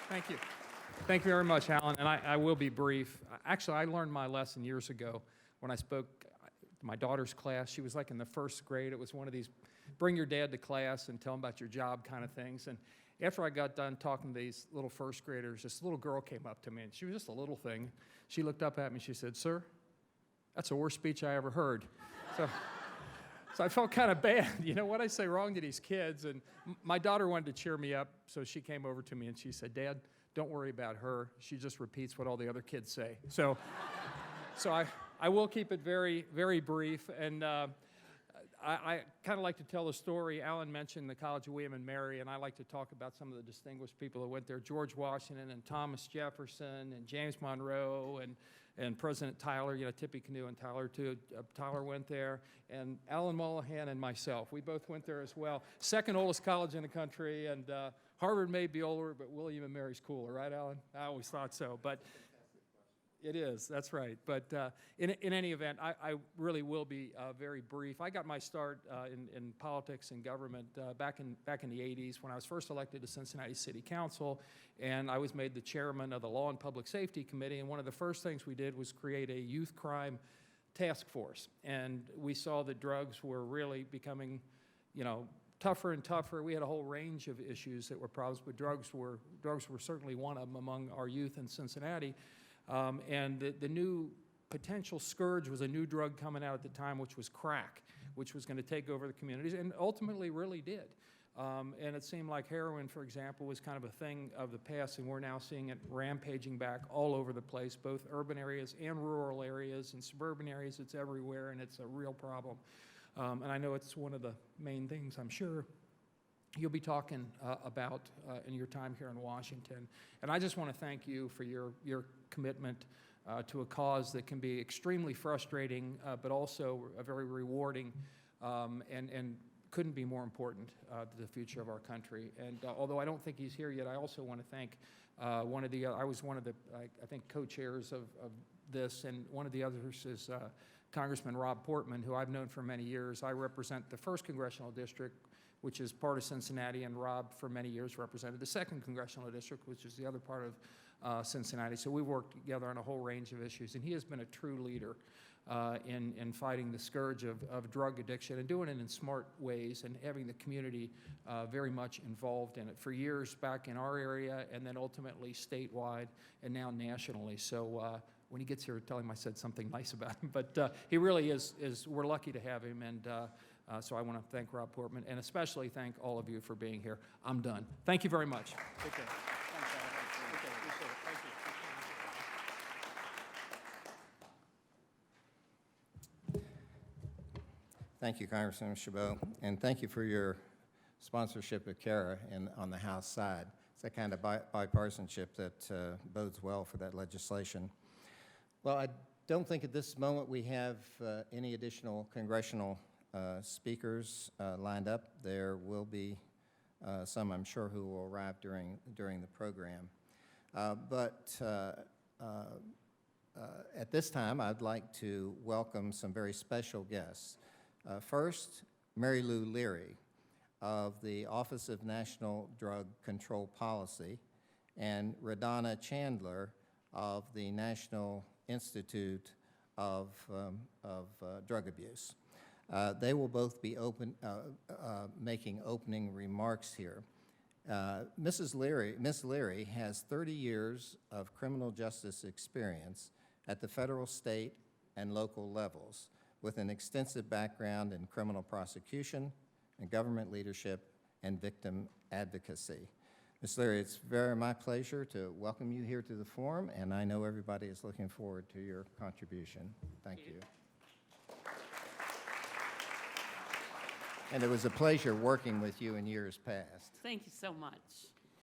Thank you. Thank you very much, Alan. And I will be brief. Actually, I learned my lesson years ago when I spoke to my daughter's class. She was like in the first grade. It was one of these bring your dad to class and tell him about your job kind of things. And after I got done talking to these little first graders, this little girl came up to me, and she was just a little thing. She looked up at me, she said, "Sir, that's the worst speech I ever heard." So I felt kind of bad. You know, what I say wrong to these kids? And my daughter wanted to cheer me up, so she came over to me and she said, "Dad, don't worry about her. She just repeats what all the other kids say." So I will keep it very, very brief. And I kind of like to tell a story. Alan mentioned the College of William and Mary, and I like to talk about some of the distinguished people that went there: George Washington and Thomas Jefferson and James Monroe and President Tyler. You know, Tippecanoe and Tyler too. Tyler went there, and Alan Mullihan and myself. We both went there as well. Second oldest college in the country, and Harvard may be older, but William and Mary's cooler, right, Alan? I always thought so, but. It is, that's right. But in any event, I really will be very brief. I got my start in politics and government back in the 80s when I was first elected to Cincinnati City Council, and I was made the chairman of the Law and Public Safety Committee, and one of the first things we did was create a youth crime task force. And we saw that drugs were really becoming, you know, tougher and tougher. We had a whole range of issues that were problems, but drugs were certainly one of them among our youth in Cincinnati. And the new potential scourge was a new drug coming out at the time, which was crack, which was going to take over the communities, and ultimately really did. And it seemed like heroin, for example, was kind of a thing of the past, and we're now seeing it rampaging back all over the place, both urban areas and rural areas and suburban areas. It's everywhere, and it's a real problem. And I know it's one of the main things, I'm sure, you'll be talking about in your time here in Washington. And I just want to thank you for your commitment to a cause that can be extremely frustrating, but also very rewarding, and couldn't be more important to the future of our country. And although I don't think he's here yet, I also want to thank I was one of the, I think, co-chairs of this, and one of the others is Congressman Rob Portman, who I've known for many years. I represent the 1st Congressional District, which is part of Cincinnati, and Rob for many years represented the 2nd Congressional District, which is the other part of Cincinnati. So we've worked together on a whole range of issues, and he has been a true leader in fighting the scourge of drug addiction and doing it in smart ways and having the community very much involved in it for years back in our area and then ultimately statewide and now nationally. So when he gets here, tell him I said something nice about him. But he really is, we're lucky to have him, and so I want to thank Rob Portman and especially thank all of you for being here. I'm done. Thank you very much. Take care. Thanks, Alan. Okay, appreciate it. Thank you. Thank you, Congressman Chabot, and thank you for your sponsorship of CARA on the House side. It's that kind of bipartisanship that bodes well for that legislation. Well, I don't think at this moment we have any additional congressional speakers lined up. There will be some, I'm sure, who will arrive during the program. But at this time, I'd like to welcome some very special guests. First, Mary Lou Leary of the Office of National Drug Control Policy, and Radonna Chandler of the National Institute of Drug Abuse. They will both be making opening remarks here. Miss Leary has 30 years of criminal justice experience at the federal, state, and local levels, with an extensive background in criminal prosecution and government leadership and victim advocacy. Ms. Leary, it's my pleasure to welcome you here to the forum, and I know everybody is looking forward to your contribution. Thank you. And it was a pleasure working with you in years past. Thank you so much.